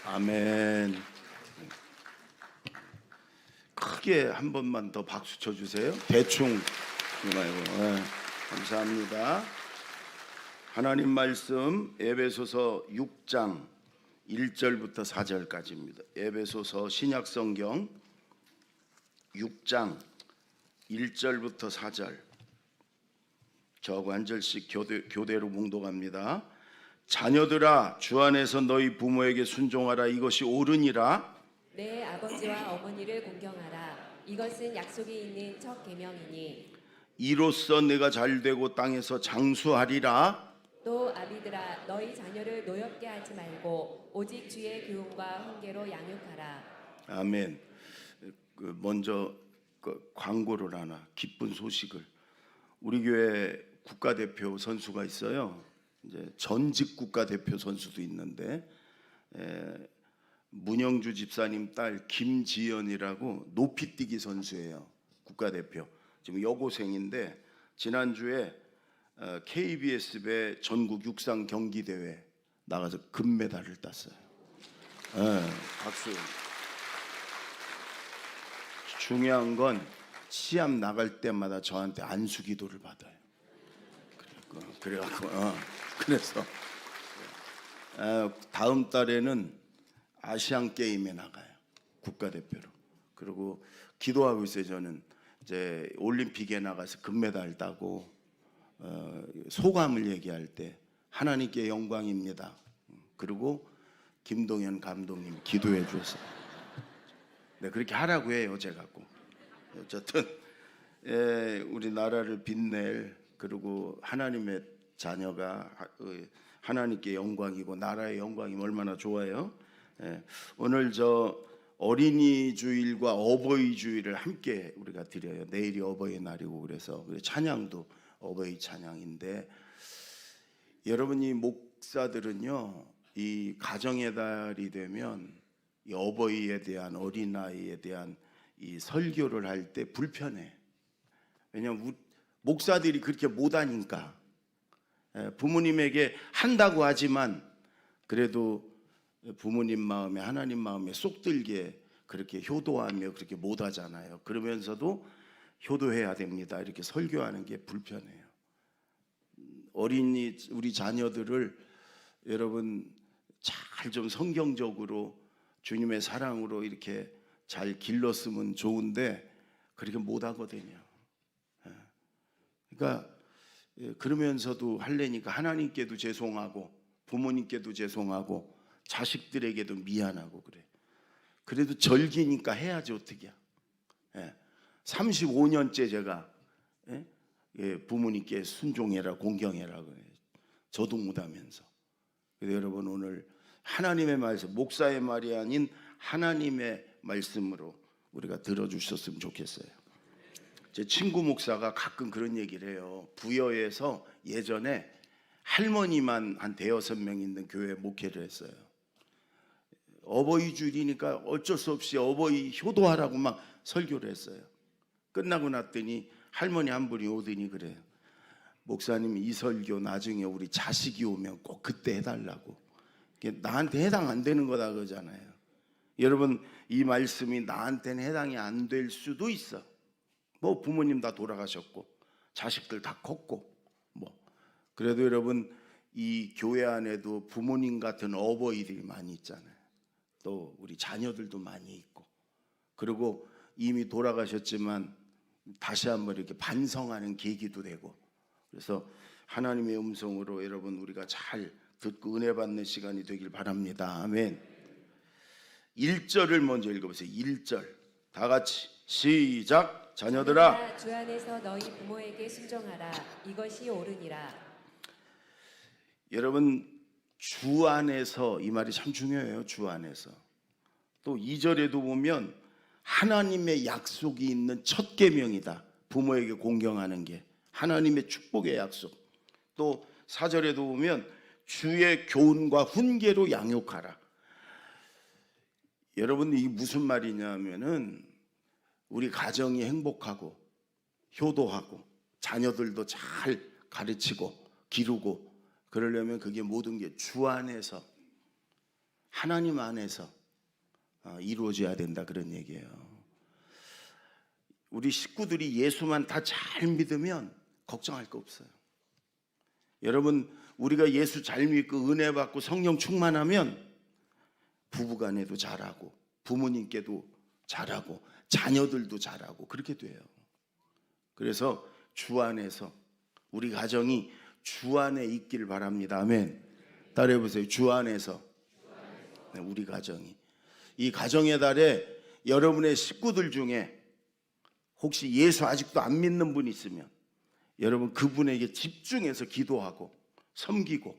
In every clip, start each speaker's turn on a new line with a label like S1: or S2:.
S1: 아멘. 크게 한 번만 더 박수 쳐주세요. 대충 말고. 네, 감사합니다. 하나님 말씀 에베소서 6장 1절부터 4절까지입니다. 에베소서 신약성경 6장 1절부터 4절. 저하고 한 절씩 교대로 몽독합니다. 자녀들아, 주 안에서 너희 부모에게 순종하라. 이것이 옳으니라.
S2: 내 아버지와 어머니를 공경하라. 이것은 약속이 있는 첫 계명이니.
S1: 이로써 내가 잘되고 땅에서 장수하리라.
S2: 또 아비들아, 너희 자녀를 노엽게 하지 말고 오직 주의 교훈과 훈계로 양육하라.
S1: 아멘. 먼저 광고를 하나, 기쁜 소식을. 우리 교회 국가대표 선수가 있어요. 이제 전직 국가대표 선수도 있는데 문영주 집사님 딸 김지연이라고 높이뛰기 선수예요. 국가대표. 지금 여고생인데 지난주에 KBS배 전국 육상 경기 대회 나가서 금메달을 땄어요. 박수. 중요한 건 시합 나갈 때마다 저한테 안수 기도를 받아요. 그래갖고 그래서 다음 달에는 아시안 게임에 나가요. 국가대표로. 그리고 기도하고 있어요. 저는 이제 올림픽에 나가서 금메달 따고 소감을 얘기할 때 하나님께 영광입니다. 그리고 김동현 감독님 기도해 주셨어요. 네, 그렇게 하라고 해요. 제가 꼭. 어쨌든 우리 나라를 빛낼, 그리고 하나님의 자녀가 하나님께 영광이고 나라의 영광이면 얼마나 좋아요. 오늘 저 어린이 주일과 어버이 주일을 함께 우리가 드려요. 내일이 어버이 날이고 그래서 우리 찬양도 어버이 찬양인데, 여러분이 목사들은요, 이 가정의 달이 되면 이 어버이에 대한, 어린아이에 대한 이 설교를 할 때 불편해. 왜냐하면 목사들이 그렇게 못하니까. 부모님에게 한다고 하지만 그래도 부모님 마음에, 하나님 마음에 쏙 들게 그렇게 효도하며 그렇게 못하잖아요. 그러면서도 효도해야 됩니다. 이렇게 설교하는 게 불편해요. 어린이 우리 자녀들을 여러분 잘 좀 성경적으로 주님의 사랑으로 이렇게 잘 길렀으면 좋은데 그렇게 못하거든요. 그러니까 그러면서도 하려니까 하나님께도 죄송하고 부모님께도 죄송하고 자식들에게도 미안하고 그래. 그래도 절기니까 해야지 어떡이야. 35년째 제가 부모님께 순종해라, 공경해라 그래. 저도 못하면서. 그래서 여러분 오늘 하나님의 말씀, 목사의 말이 아닌 하나님의 말씀으로 우리가 들어주셨으면 좋겠어요. 제 친구 목사가 가끔 그런 얘기를 해요. 부여에서 예전에 할머니만 한 대여섯 명 있는 교회 목회를 했어요. 어버이 주일이니까 어쩔 수 없이 어버이 효도하라고 막 설교를 했어요. 끝나고 났더니 할머니 한 분이 오더니 그래요. 목사님, 이 설교 나중에 우리 자식이 오면 꼭 그때 해달라고. 나한테 해당 안 되는 거다 그러잖아요. 여러분, 이 말씀이 나한테는 해당이 안 될 수도 있어. 뭐 부모님 다 돌아가셨고 자식들 다 컸고 뭐. 그래도 여러분, 이 교회 안에도 부모님 같은 어버이들이 많이 있잖아요. 또 우리 자녀들도 많이 있고, 그리고 이미 돌아가셨지만 다시 한번 이렇게 반성하는 계기도 되고. 그래서 하나님의 음성으로 여러분 우리가 잘 듣고 은혜 받는 시간이 되길 바랍니다. 아멘. 1절을 먼저 읽어보세요. 1절 다 같이 시작. 자녀들아,
S2: 주 안에서 너희 부모에게 순종하라. 이것이 옳으니라.
S1: 여러분 주 안에서, 이 말이 참 중요해요. 주 안에서. 또 2절에도 보면 하나님의 약속이 있는 첫 계명이다. 부모에게 공경하는 게 하나님의 축복의 약속. 또 4절에도 보면 주의 교훈과 훈계로 양육하라. 여러분 이게 무슨 말이냐면은 우리 가정이 행복하고 효도하고 자녀들도 잘 가르치고 기르고 그러려면 그게 모든 게 주 안에서 하나님 안에서 이루어져야 된다, 그런 얘기예요. 우리 식구들이 예수만 다 잘 믿으면 걱정할 거 없어요. 여러분, 우리가 예수 잘 믿고 은혜 받고 성령 충만하면 부부간에도 잘하고 부모님께도 잘하고 자녀들도 잘하고 그렇게 돼요. 그래서 주 안에서 우리 가정이 주 안에 있기를 바랍니다. 아멘. 따라해 보세요. 주 안에서. 네, 우리 가정이. 이 가정의 달에 여러분의 식구들 중에 혹시 예수 아직도 안 믿는 분 있으면 여러분 그분에게 집중해서 기도하고 섬기고,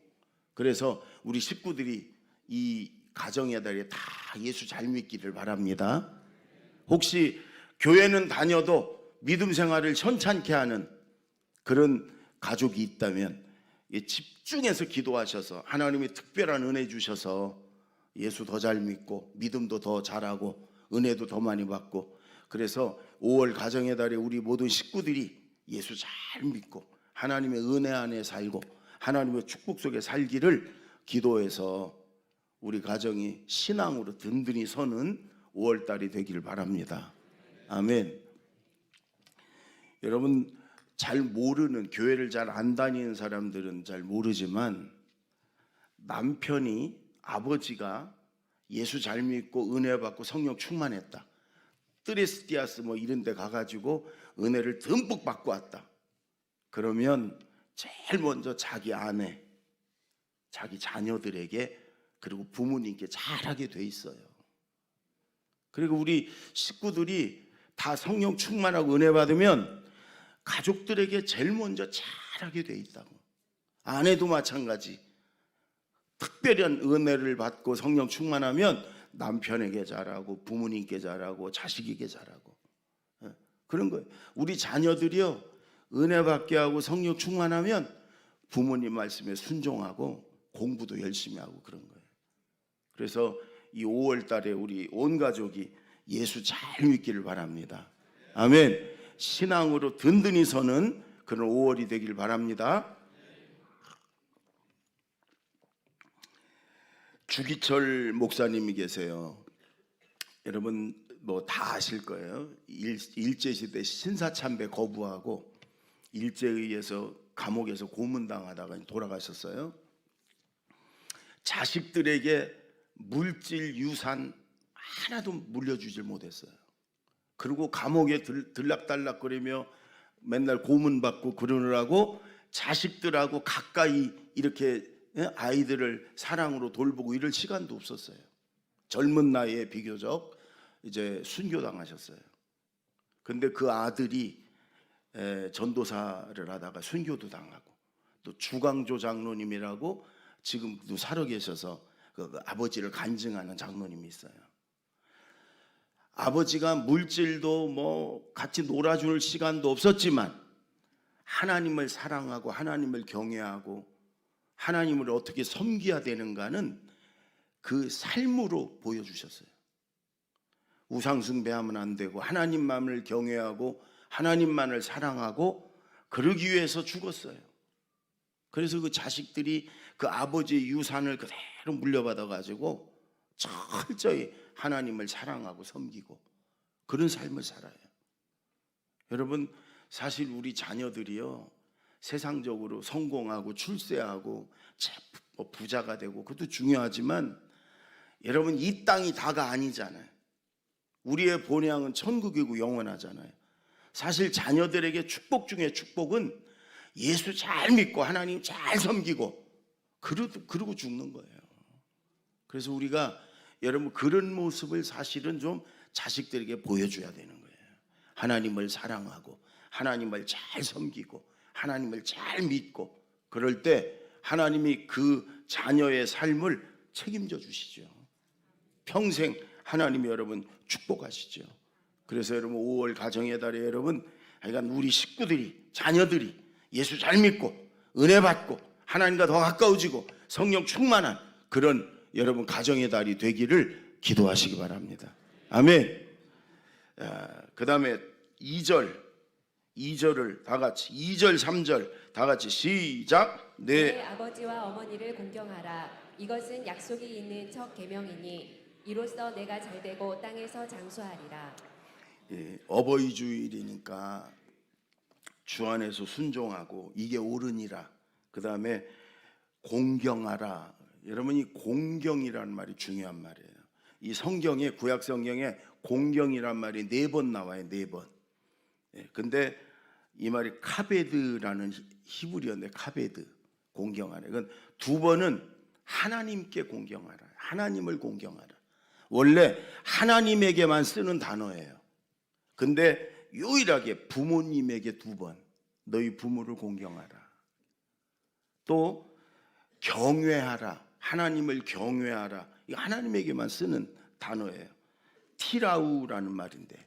S1: 그래서 우리 식구들이 이 가정의 달에 다 예수 잘 믿기를 바랍니다. 혹시 교회는 다녀도 믿음 생활을 현찮게 하는 그런 가족이 있다면 집중해서 기도하셔서 하나님이 특별한 은혜 주셔서 예수 더 잘 믿고 믿음도 더 잘하고 은혜도 더 많이 받고, 그래서 5월 가정의 달에 우리 모든 식구들이 예수 잘 믿고 하나님의 은혜 안에 살고 하나님의 축복 속에 살기를 기도해서 우리 가정이 신앙으로 든든히 서는 5월 달이 되기를 바랍니다. 아멘. 여러분, 잘 모르는, 교회를 잘 안 다니는 사람들은 잘 모르지만 남편이, 아버지가 예수 잘 믿고 은혜 받고 성령 충만했다, 뜨레스티아스 뭐 이런 데 가가지고 은혜를 듬뿍 받고 왔다, 그러면 제일 먼저 자기 아내, 자기 자녀들에게 그리고 부모님께 잘하게 돼 있어요. 그리고 우리 식구들이 다 성령 충만하고 은혜 받으면 가족들에게 제일 먼저 잘하게 돼 있다고. 아내도 마찬가지. 특별한 은혜를 받고 성령 충만하면 남편에게 잘하고 부모님께 잘하고 자식에게 잘하고 그런 거예요. 우리 자녀들이요, 은혜 받게 하고 성령 충만하면 부모님 말씀에 순종하고 공부도 열심히 하고 그런 거예요. 그래서 이 5월 달에 우리 온 가족이 예수 잘 믿기를 바랍니다. 아멘. 신앙으로 든든히 서는 그런 5월이 되길 바랍니다. 주기철 목사님이 계세요. 여러분 뭐 다 아실 거예요. 일제시대 신사참배 거부하고 일제에 의해서 감옥에서 고문당하다가 돌아가셨어요. 자식들에게 물질 유산 하나도 물려주질 못했어요. 그리고 감옥에 들락달락거리며 맨날 고문받고 그러느라고 자식들하고 가까이 이렇게 아이들을 사랑으로 돌보고 이럴 시간도 없었어요. 젊은 나이에 비교적 이제 순교당하셨어요. 근데 그 아들이 전도사를 하다가 순교도 당하고, 또 주광조 장로님이라고 지금도 살아 계셔서 그 아버지를 간증하는 장로님이 있어요. 아버지가 물질도 뭐 같이 놀아줄 시간도 없었지만 하나님을 사랑하고 하나님을 경외하고 하나님을 어떻게 섬겨야 되는가는 그 삶으로 보여주셨어요. 우상 숭배하면 안 되고 하나님만을 경외하고 하나님만을 사랑하고 그러기 위해서 죽었어요. 그래서 그 자식들이 그 아버지의 유산을 그대로 물려받아 가지고 철저히 하나님을 사랑하고 섬기고 그런 삶을 살아요. 여러분, 사실 우리 자녀들이요, 세상적으로 성공하고 출세하고 부자가 되고 그것도 중요하지만 여러분, 이 땅이 다가 아니잖아요. 우리의 본향은 천국이고 영원하잖아요. 사실 자녀들에게 축복 중에 축복은 예수 잘 믿고 하나님 잘 섬기고 그러고 죽는 거예요. 그래서 우리가 여러분 그런 모습을 사실은 좀 자식들에게 보여줘야 되는 거예요. 하나님을 사랑하고 하나님을 잘 섬기고 하나님을 잘 믿고 그럴 때 하나님이 그 자녀의 삶을 책임져 주시죠. 평생 하나님이 여러분 축복하시죠. 그래서 여러분 5월 가정의 달에 여러분 하여간 우리 식구들이, 자녀들이 예수 잘 믿고 은혜 받고 하나님과 더 가까워지고 성령 충만한 그런 여러분 가정의 달이 되기를 기도하시기 바랍니다. 아멘. 그 다음에 2절을 다 같이 2절 3절 다 같이 시작.
S2: 내 아버지와 어머니를 공경하라. 이것은 약속이 있는 첫 계명이니 이로써 내가 잘되고 땅에서 장수하리라.
S1: 예, 어버이 주일이니까 주 안에서 순종하고 이게 옳으니라. 그 다음에 공경하라. 여러분 이 공경이라는 말이 중요한 말이에요. 이 성경에 구약 성경에 공경이란 말이 4번 나와요. 4번. 예, 근데 이 말이 카베드라는 히브리어인데 카베드 공경하라. 이건 2번은 하나님께 공경하라. 하나님을 공경하라. 원래 하나님에게만 쓰는 단어예요. 근데 유일하게 부모님에게 2번 너희 부모를 공경하라. 또 경외하라. 하나님을 경외하라. 이거 하나님에게만 쓰는 단어예요. 티라우라는 말인데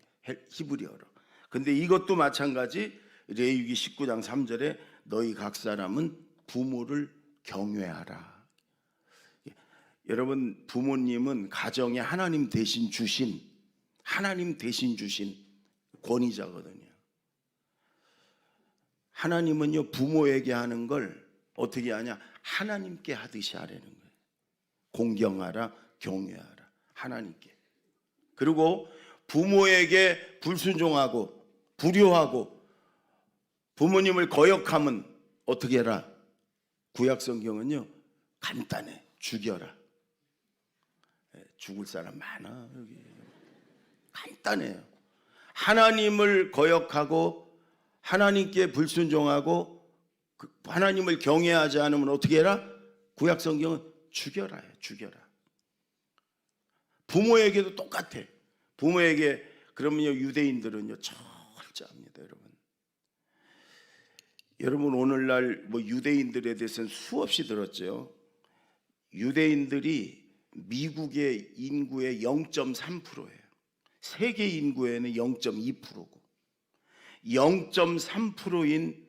S1: 히브리어로. 근데 이것도 마찬가지 레위기 19장 3절에 너희 각 사람은 부모를 경외하라. 여러분 부모님은 가정에 하나님 대신 주신 권위자거든요. 하나님은요 부모에게 하는 걸 어떻게 하냐? 하나님께 하듯이 하라는 거예요. 공경하라, 경외하라. 하나님께. 그리고 부모에게 불순종하고 불효하고 부모님을 거역하면 어떻게 해라? 구약 성경은요 간단해. 죽여라. 죽을 사람 많아 여기. 간단해요. 하나님을 거역하고 하나님께 불순종하고 하나님을 경외하지 않으면 어떻게 해라? 구약 성경은 죽여라 해요. 죽여라. 부모에게도 똑같아. 부모에게 그러면요 유대인들은요 철저합니다. 여러분 오늘날 뭐 유대인들에 대해서는 수없이 들었죠. 유대인들이 미국의 인구의 0.3%예요. 세계 인구에는 0.2%고 0.3%인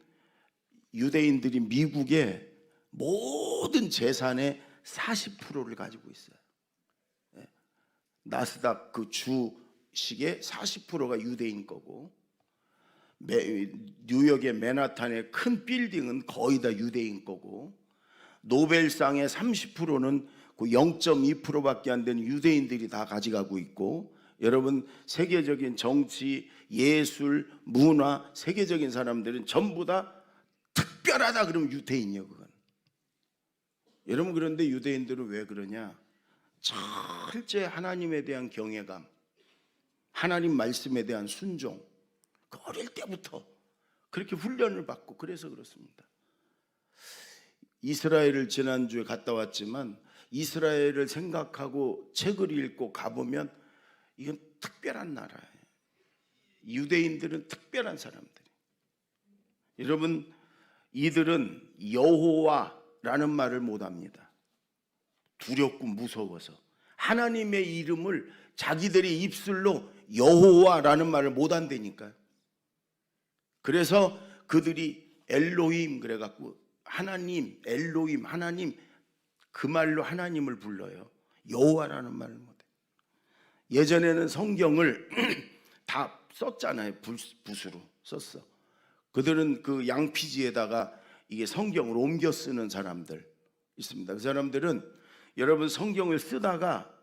S1: 유대인들이 미국의 모든 재산의 40%를 가지고 있어요. 나스닥 그 주식의 40%가 유대인 거고 뉴욕의 맨하탄의 큰 빌딩은 거의 다 유대인 거고 노벨상의 30%는 그 0.2%밖에 안 되는 유대인들이 다 가져가고 있고 여러분 세계적인 정치, 예술, 문화, 세계적인 사람들은 전부 다 특별하다 그러면 유대인이요 그건. 여러분 그런데 유대인들은 왜 그러냐? 철저히 하나님에 대한 경외감, 하나님 말씀에 대한 순종, 그 어릴 때부터 그렇게 훈련을 받고 그래서 그렇습니다. 이스라엘을 지난주에 갔다 왔지만 이스라엘을 생각하고 책을 읽고 가보면 이건 특별한 나라예요. 유대인들은 특별한 사람들이에요. 여러분 이들은 여호와라는 말을 못합니다. 두렵고 무서워서 하나님의 이름을 자기들의 입술로 여호와라는 말을 못한다니까요. 그래서 그들이 엘로힘 그래갖고 하나님, 엘로힘, 하나님 그 말로 하나님을 불러요. 여호와라는 말을 못해. 예전에는 성경을 다 썼잖아요. 붓으로 썼어. 그들은 그 양피지에다가 이게 성경을 옮겨 쓰는 사람들 있습니다. 그 사람들은 여러분 성경을 쓰다가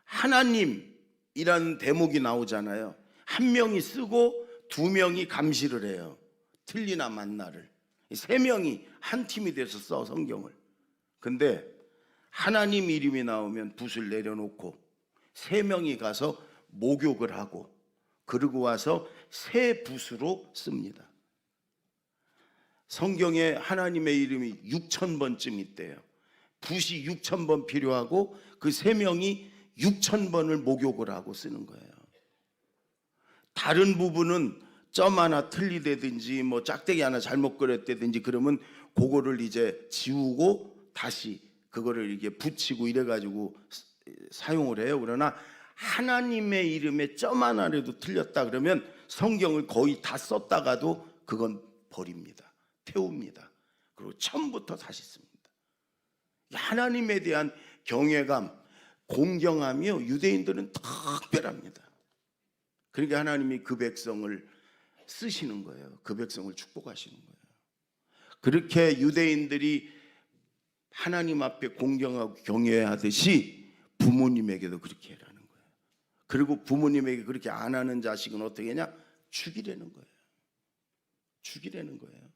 S1: 하나님이라는 대목이 나오잖아요. 한 명이 쓰고 2명이 감시를 해요. 틀리나 맞나를. 3명이 한 팀이 돼서 써 성경을. 근데 하나님 이름이 나오면 붓을 내려놓고 3명이 가서 목욕을 하고 그러고 와서 새 붓으로 씁니다. 성경에 하나님의 이름이 6,000번쯤 있대요. 붓이 6,000번 필요하고 그 3명이 6,000번을 목욕을 하고 쓰는 거예요. 다른 부분은 점 하나 틀리다든지 뭐 짝대기 하나 잘못 그렸다든지 그러면 그거를 이제 지우고 다시 그거를 이렇게 붙이고 이래가지고 사용을 해요. 그러나 하나님의 이름에 점 하나라도 틀렸다 그러면 성경을 거의 다 썼다가도 그건 버립니다. 태웁니다. 그리고 처음부터 다시 씁니다. 하나님에 대한 경외감, 공경함이요 유대인들은 특별합니다. 그러니까 하나님이 그 백성을 쓰시는 거예요. 그 백성을 축복하시는 거예요. 그렇게 유대인들이 하나님 앞에 공경하고 경외하듯이 부모님에게도 그렇게 해라는 거예요. 그리고 부모님에게 그렇게 안 하는 자식은 어떻게 하냐? 죽이라는 거예요. 죽이라는 거예요.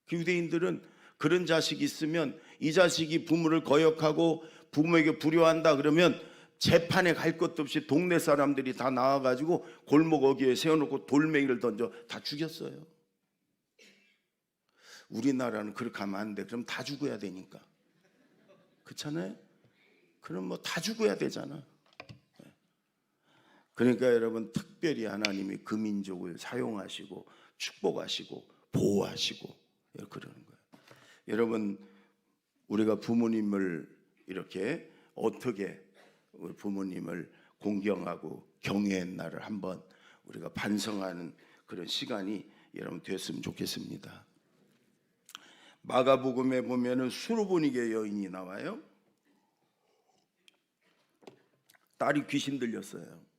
S1: 그 유대인들은 그런 자식이 있으면 이 자식이 부모를 거역하고 부모에게 불효한다 그러면 재판에 갈 것도 없이 동네 사람들이 다 나와가지고 골목 어귀에 세워놓고 돌멩이를 던져 다 죽였어요. 우리나라는 그렇게 하면 안 돼. 그럼 다 죽어야 되니까. 그렇잖아요? 그럼 뭐 다 죽어야 되잖아. 그러니까 여러분, 특별히 하나님이 그 민족을 사용하시고 축복하시고 보호하시고 그러는 거예요. 여러분, 우리가 부모님을 이렇게 어떻게 우리 부모님을 공경하고 경외했나를 한번 우리가 반성하는 그런 시간이 여러분 됐으면 좋겠습니다. 마가복음에 보면은 수로보니게 여인이 나와요. 딸이 귀신 들렸어요.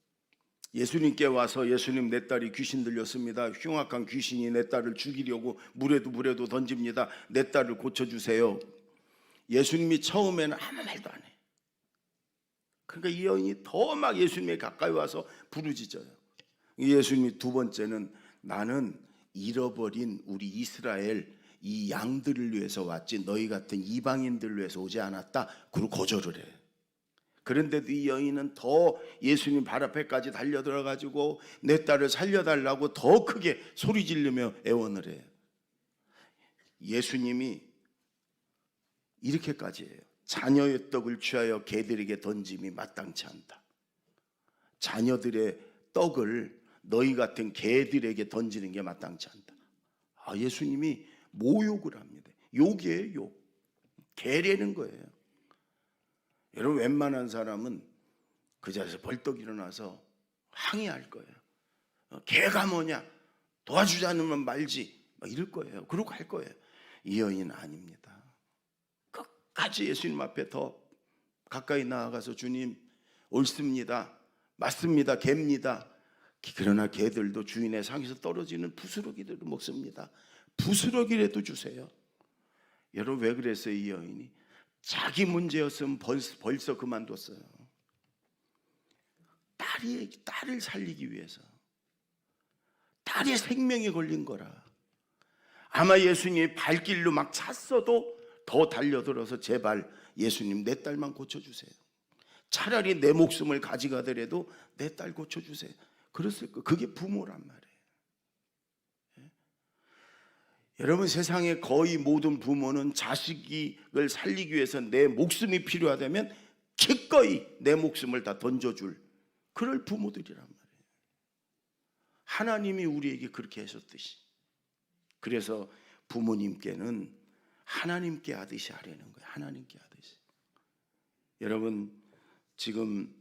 S1: 예수님께 와서 예수님, 내 딸이 귀신 들렸습니다. 흉악한 귀신이 내 딸을 죽이려고 물에도 던집니다. 내 딸을 고쳐주세요. 예수님이 처음에는 아무 말도 안 해. 그러니까 이 여인이 더 막 예수님에 가까이 와서 부르짖어요. 예수님이 두 번째는 나는 잃어버린 우리 이스라엘 이 양들을 위해서 왔지 너희 같은 이방인들을 위해서 오지 않았다. 그리고 거절을 해. 그런데도 이 여인은 더 예수님 발 앞에까지 달려들어가지고 내 딸을 살려달라고 더 크게 소리 지르며 애원을 해요. 예수님이 이렇게까지 해요. 자녀의 떡을 취하여 개들에게 던짐이 마땅치 않다. 자녀들의 떡을 너희 같은 개들에게 던지는 게 마땅치 않다. 예수님이 모욕을 합니다. 욕이에요, 욕. 개라는 거예요. 여러분, 웬만한 사람은 그 자리에서 벌떡 일어나서 항의할 거예요. 개가 뭐냐? 도와주지 않으면 말지. 막 이럴 거예요. 그러고 갈 거예요. 이 여인은 아닙니다. 끝까지 예수님 앞에 더 가까이 나아가서 주님, 옳습니다. 맞습니다. 개입니다. 그러나 개들도 주인의 상에서 떨어지는 부스러기들을 먹습니다. 부스러기라도 주세요. 여러분, 왜 그랬어요? 이 여인이 자기 문제였으면 벌써 그만뒀어요. 딸을 살리기 위해서. 딸의 생명이 걸린 거라. 아마 예수님이 발길로 막 찼어도 더 달려들어서 제발 예수님, 내 딸만 고쳐주세요. 차라리 내 목숨을 가져가더라도 내 딸 고쳐주세요. 그랬을 거. 그게 부모란 말이에요. 여러분, 세상의 거의 모든 부모는 자식을 살리기 위해서 내 목숨이 필요하다면 기꺼이 내 목숨을 다 던져줄 그럴 부모들이란 말이에요. 하나님이 우리에게 그렇게 하셨듯이. 그래서 부모님께는 하나님께 하듯이 하려는 거예요. 하나님께 하듯이. 여러분, 지금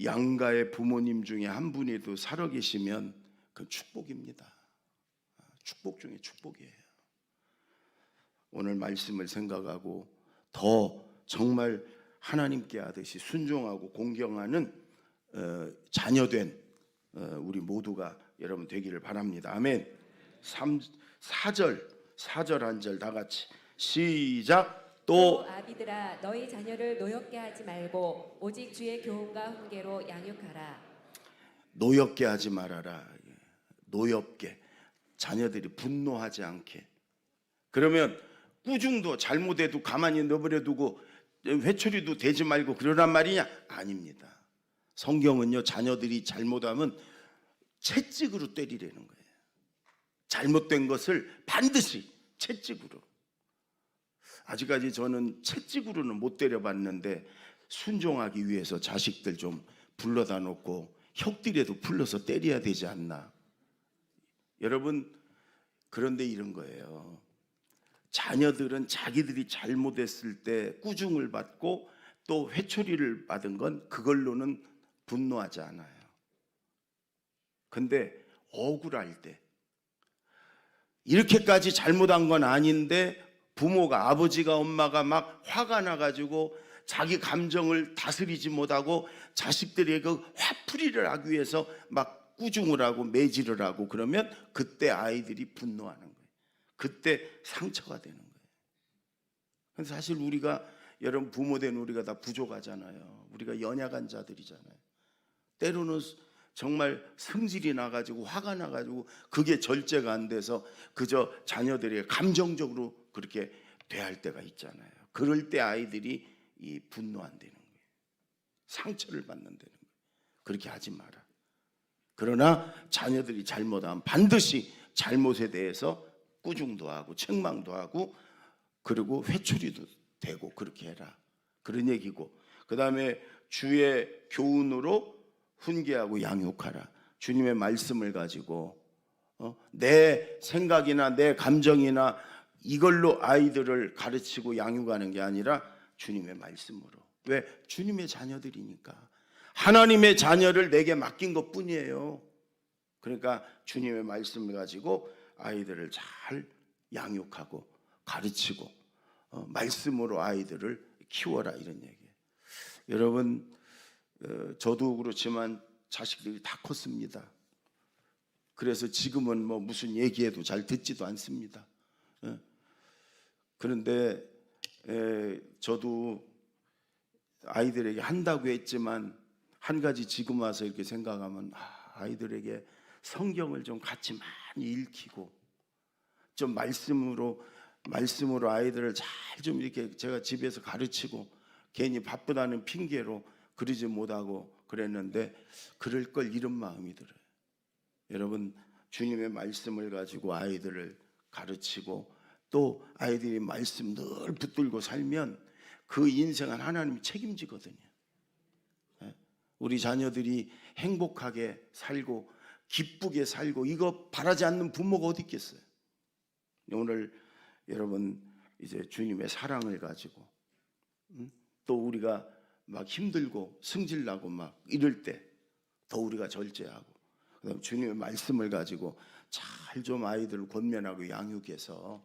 S1: 양가의 부모님 중에 한 분이도 살아계시면 그 축복입니다. 축복 중에 축복이에요. 오늘 말씀을 생각하고 더 정말 하나님께 하듯이 순종하고 공경하는 자녀된 우리 모두가 여러분 되기를 바랍니다. 아멘. 4절 한 절 다 같이 시작. 또
S2: 아비들아, 너희 자녀를 노엽게 하지 말고 오직 주의 교훈과 훈계로 양육하라.
S1: 노엽게 하지 말아라. 노엽게. 자녀들이 분노하지 않게. 그러면 꾸중도 잘못해도 가만히 내버려두고 회초리도 대지 말고 그러란 말이냐? 아닙니다. 성경은요, 자녀들이 잘못하면 채찍으로 때리라는 거예요. 잘못된 것을 반드시 채찍으로. 아직까지 저는 채찍으로는 못 때려봤는데 순종하기 위해서 자식들 좀 불러다 놓고 혁들에도 불러서 때려야 되지 않나. 여러분, 그런데 이런 거예요. 자녀들은 자기들이 잘못했을 때 꾸중을 받고 또 회초리를 받은 건 그걸로는 분노하지 않아요. 근데 억울할 때, 이렇게까지 잘못한 건 아닌데 부모가, 아버지가, 엄마가 막 화가 나가지고 자기 감정을 다스리지 못하고 자식들에게 그 화풀이를 하기 위해서 막 꾸중을 하고 매질을 하고 그러면 그때 아이들이 분노하는 거예요. 그때 상처가 되는 거예요. 근데 사실 우리가 여러분 부모된 우리가 다 부족하잖아요. 우리가 연약한 자들이잖아요. 때로는 정말 성질이 나가지고 화가 나가지고 그게 절제가 안 돼서 그저 자녀들에게 감정적으로 그렇게 대할 때가 있잖아요. 그럴 때 아이들이 이 분노한다는 거예요. 상처를 받는다는 거예요. 그렇게 하지 마라. 그러나 자녀들이 잘못하면 반드시 잘못에 대해서 꾸중도 하고 책망도 하고 그리고 회초리도 대고 그렇게 해라. 그런 얘기고, 그 다음에 주의 교훈으로 훈계하고 양육하라. 주님의 말씀을 가지고 내 생각이나 내 감정이나 이걸로 아이들을 가르치고 양육하는 게 아니라 주님의 말씀으로. 왜? 주님의 자녀들이니까. 하나님의 자녀를 내게 맡긴 것 뿐이에요. 그러니까 주님의 말씀을 가지고 아이들을 잘 양육하고 가르치고 말씀으로 아이들을 키워라, 이런 얘기예요. 여러분, 저도 그렇지만 자식들이 다 컸습니다. 그래서 지금은 뭐 무슨 얘기해도 잘 듣지도 않습니다. 그런데 저도 아이들에게 한다고 했지만 한 가지 지금 와서 이렇게 생각하면 아이들에게 성경을 좀 같이 많이 읽히고 좀 말씀으로 아이들을 잘 좀 이렇게 제가 집에서 가르치고 괜히 바쁘다는 핑계로 그러지 못하고 그랬는데 그럴 걸 이런 마음이 들어요. 여러분, 주님의 말씀을 가지고 아이들을 가르치고 또 아이들이 말씀 늘 붙들고 살면 그 인생은 하나님이 책임지거든요. 우리 자녀들이 행복하게 살고 기쁘게 살고 이거 바라지 않는 부모가 어디 있겠어요? 오늘 여러분 이제 주님의 사랑을 가지고 또 우리가 막 힘들고 승질나고 막 이럴 때 더 우리가 절제하고 그다음 주님의 말씀을 가지고 잘 좀 아이들을 권면하고 양육해서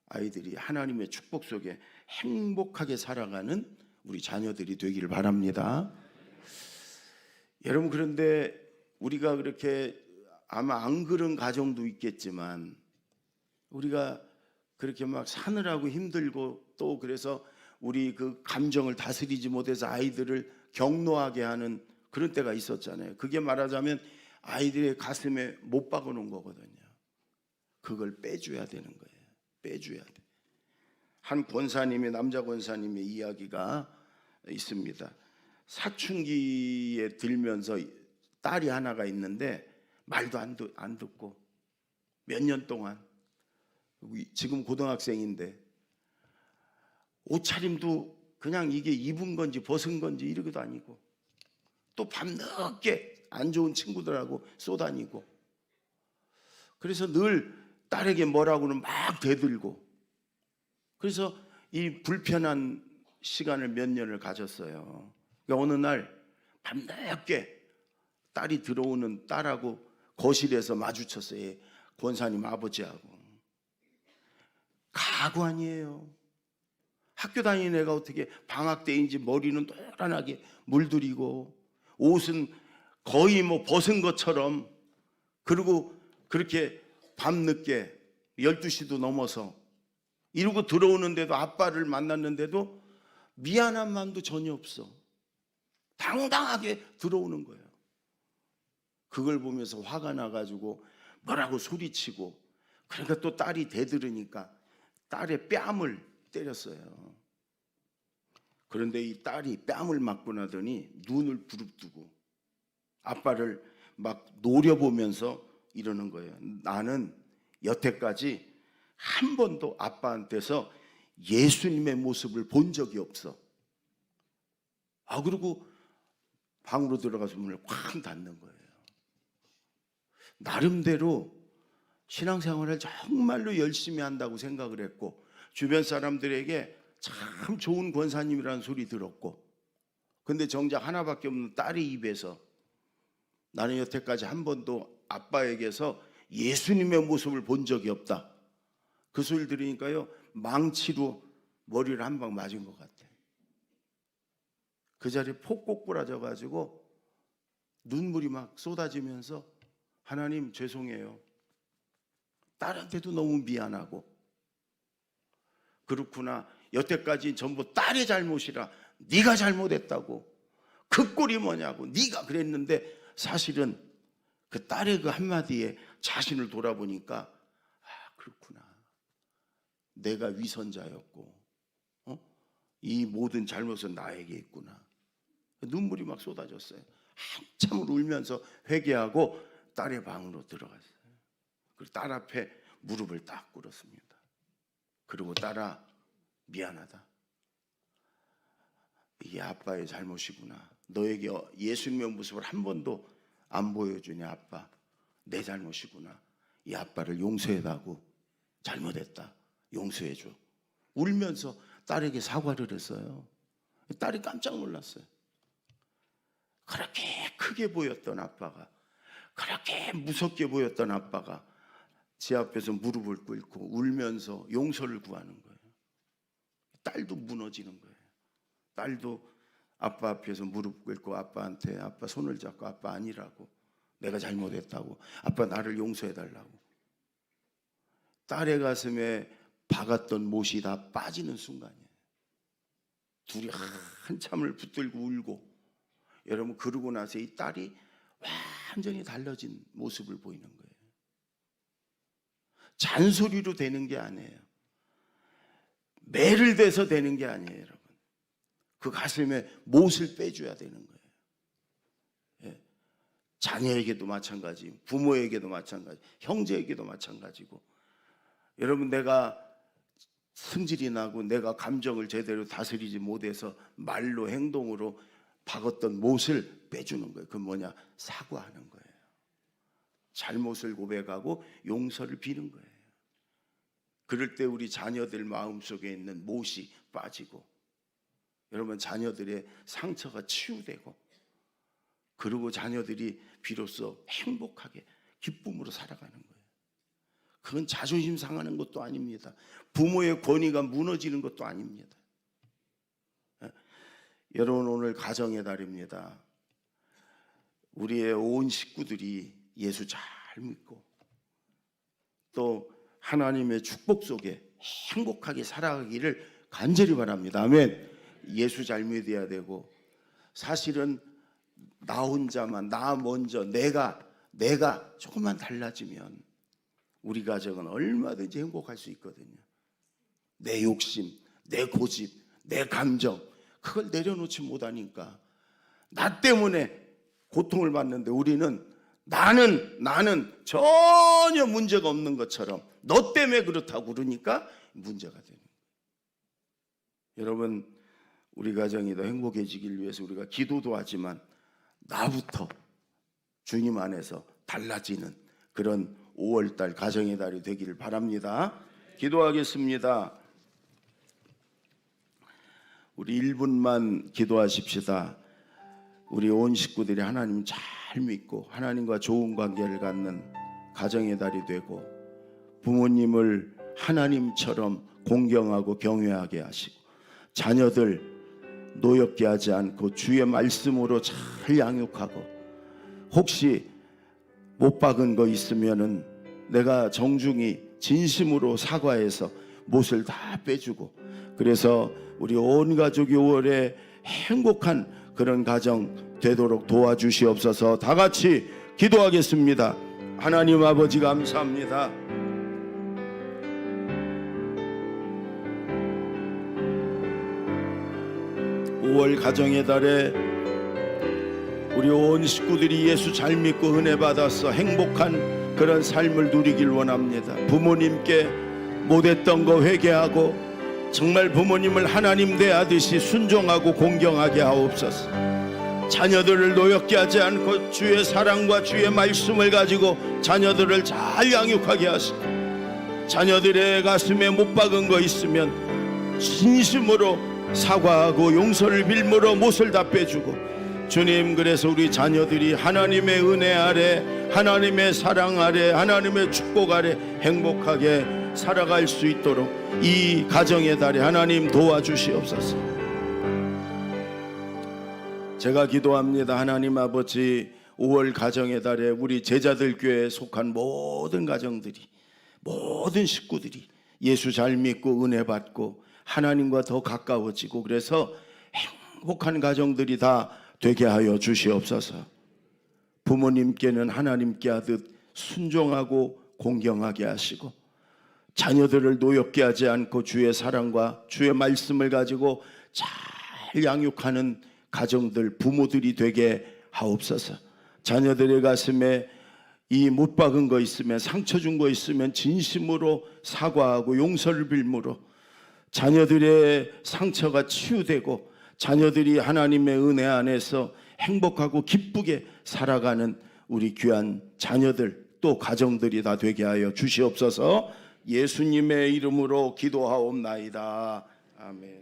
S1: 아이들이 하나님의 축복 속에 행복하게 살아가는 우리 자녀들이 되기를 바랍니다. 여러분, 그런데 우리가 그렇게 아마 안 그런 가정도 있겠지만 우리가 그렇게 막 사느라고 힘들고 또 그래서 우리 그 감정을 다스리지 못해서 아이들을 경노하게 하는 그런 때가 있었잖아요. 그게 말하자면 아이들의 가슴에 못 박아 놓은 거거든요. 그걸 빼줘야 되는 거예요. 빼줘야 돼. 한 권사님의, 남자 권사님의 이야기가 있습니다. 사춘기에 들면서 딸이 하나가 있는데 말도 안 듣고 몇 년 동안 지금 고등학생인데 옷차림도 그냥 이게 입은 건지 벗은 건지 이러기도 아니고 또 밤늦게 안 좋은 친구들하고 쏘다니고 그래서 늘 딸에게 뭐라고는 막 대들고 그래서 이 불편한 시간을 몇 년을 가졌어요. 그러니까 어느 날 밤늦게 딸이 들어오는 딸하고 거실에서 마주쳤어요. 권사님 아버지하고. 가고 아니에요. 학교 다니는 애가 어떻게 방학 때인지 머리는 노란하게 물들이고 옷은 거의 뭐 벗은 것처럼 그리고 그렇게 밤늦게 12시도 넘어서 이러고 들어오는데도 아빠를 만났는데도 미안한 마음도 전혀 없어. 당당하게 들어오는 거예요. 그걸 보면서 화가 나가지고 뭐라고 소리치고 그러니까 또 딸이 대들으니까 딸의 뺨을 때렸어요. 그런데 이 딸이 뺨을 맞고 나더니 눈을 부릅뜨고 아빠를 막 노려보면서 이러는 거예요. 나는 여태까지 한 번도 아빠한테서 예수님의 모습을 본 적이 없어. 그리고 방으로 들어가서 문을 쾅 닫는 거예요. 나름대로 신앙생활을 정말로 열심히 한다고 생각을 했고 주변 사람들에게 참 좋은 권사님이라는 소리 들었고 근데 정작 하나밖에 없는 딸의 입에서 나는 여태까지 한 번도 아빠에게서 예수님의 모습을 본 적이 없다. 그 소리를 들으니까요 망치로 머리를 한 방 맞은 것 같아요. 그 자리에 폭곡 부러져 가지고 눈물이 막 쏟아지면서 하나님 죄송해요. 딸한테도 너무 미안하고 그렇구나. 여태까지 전부 딸의 잘못이라 네가 잘못했다고, 그 꼴이 뭐냐고 네가 그랬는데, 사실은 그 딸의 그 한마디에 자신을 돌아보니까 그렇구나, 내가 위선자였고 이 모든 잘못은 나에게 있구나. 눈물이 막 쏟아졌어요. 한참을 울면서 회개하고 딸의 방으로 들어갔어요. 그리고 딸 앞에 무릎을 딱 꿇었습니다. 그리고 딸아, 미안하다. 이게 아빠의 잘못이구나. 너에게 예수님의 모습을 한 번도 안 보여주냐 아빠, 내 잘못이구나. 이 아빠를 용서해달라고, 잘못했다, 용서해줘. 울면서 딸에게 사과를 했어요. 딸이 깜짝 놀랐어요. 그렇게 크게 보였던 아빠가, 그렇게 무섭게 보였던 아빠가 제 앞에서 무릎을 꿇고 울면서 용서를 구하는 거예요. 딸도 무너지는 거예요. 딸도 아빠 앞에서 무릎 꿇고 아빠한테, 아빠 손을 잡고, 아빠 아니라고, 내가 잘못했다고, 아빠 나를 용서해달라고. 딸의 가슴에 박았던 못이 다 빠지는 순간이에요. 둘이 한참을 붙들고 울고, 여러분 그러고 나서 이 딸이 완전히 달라진 모습을 보이는 거예요. 잔소리로 되는 게 아니에요. 매를 대서 되는 게 아니에요. 여러분, 그 가슴에 못을 빼줘야 되는 거예요. 예. 자녀에게도 마찬가지, 부모에게도 마찬가지, 형제에게도 마찬가지고. 여러분, 내가 승질이 나고 내가 감정을 제대로 다스리지 못해서 말로 행동으로 박았던 못을 빼주는 거예요. 그건 뭐냐? 사과하는 거예요. 잘못을 고백하고 용서를 비는 거예요. 그럴 때 우리 자녀들 마음속에 있는 못이 빠지고, 여러분 자녀들의 상처가 치유되고, 그리고 자녀들이 비로소 행복하게 기쁨으로 살아가는 거예요. 그건 자존심 상하는 것도 아닙니다. 부모의 권위가 무너지는 것도 아닙니다. 여러분, 오늘 가정의 달입니다. 우리의 온 식구들이 예수 잘 믿고 또 하나님의 축복 속에 행복하게 살아가기를 간절히 바랍니다. 아멘. 예수 잘 믿어야 되고, 사실은 나 혼자만, 나 먼저, 내가 조금만 달라지면 우리 가정은 얼마든지 행복할 수 있거든요. 내 욕심, 내 고집, 내 감정, 그걸 내려놓지 못하니까 나 때문에 고통을 받는데, 우리는 나는 전혀 문제가 없는 것처럼 너 때문에 그렇다고 그러니까 문제가 되는 거예요. 여러분, 우리 가정이 더 행복해지길 위해서 우리가 기도도 하지만 나부터 주님 안에서 달라지는 그런 5월달 가정의 달이 되기를 바랍니다. 기도하겠습니다. 우리 1분만 기도하십시다. 우리 온 식구들이 하나님 잘 믿고 하나님과 좋은 관계를 갖는 가정의 달이 되고, 부모님을 하나님처럼 공경하고 경외하게 하시고, 자녀들 노엽게 하지 않고 주의 말씀으로 잘 양육하고, 혹시 못 박은 거 있으면은 내가 정중히 진심으로 사과해서 못을 다 빼주고, 그래서 우리 온 가족이 5월에 행복한 그런 가정 되도록 도와주시옵소서. 다 같이 기도하겠습니다. 하나님 아버지, 감사합니다. (5월) 가정의 달에 우리 온 식구들이 예수 잘 믿고 은혜 받아서 행복한 그런 삶을 누리길 원합니다. 부모님께 못했던 거 회개하고, 정말 부모님을 하나님 대하듯이 순종하고 공경하게 하옵소서. 자녀들을 노엽게 하지 않고 주의 사랑과 주의 말씀을 가지고 자녀들을 잘 양육하게 하시고, 자녀들의 가슴에 못 박은 거 있으면 진심으로 사과하고 용서를 빌므로 못을 다 빼주고, 주님, 그래서 우리 자녀들이 하나님의 은혜 아래, 하나님의 사랑 아래, 하나님의 축복 아래 행복하게 살아갈 수 있도록 이 가정의 달에 하나님 도와주시옵소서. 제가 기도합니다. 하나님 아버지, 5월 가정의 달에 우리 제자들 교회에 속한 모든 가정들이, 모든 식구들이 예수 잘 믿고 은혜 받고 하나님과 더 가까워지고 그래서 행복한 가정들이 다 되게 하여 주시옵소서. 부모님께는 하나님께 하듯 순종하고 공경하게 하시고, 자녀들을 노엽게 하지 않고 주의 사랑과 주의 말씀을 가지고 잘 양육하는 가정들, 부모들이 되게 하옵소서. 자녀들의 가슴에 이 못 박은 거 있으면, 상처 준 거 있으면 진심으로 사과하고 용서를 빌므로 자녀들의 상처가 치유되고 자녀들이 하나님의 은혜 안에서 행복하고 기쁘게 살아가는 우리 귀한 자녀들, 또 가정들이 다 되게 하여 주시옵소서. 예수님의 이름으로 기도하옵나이다. 아멘.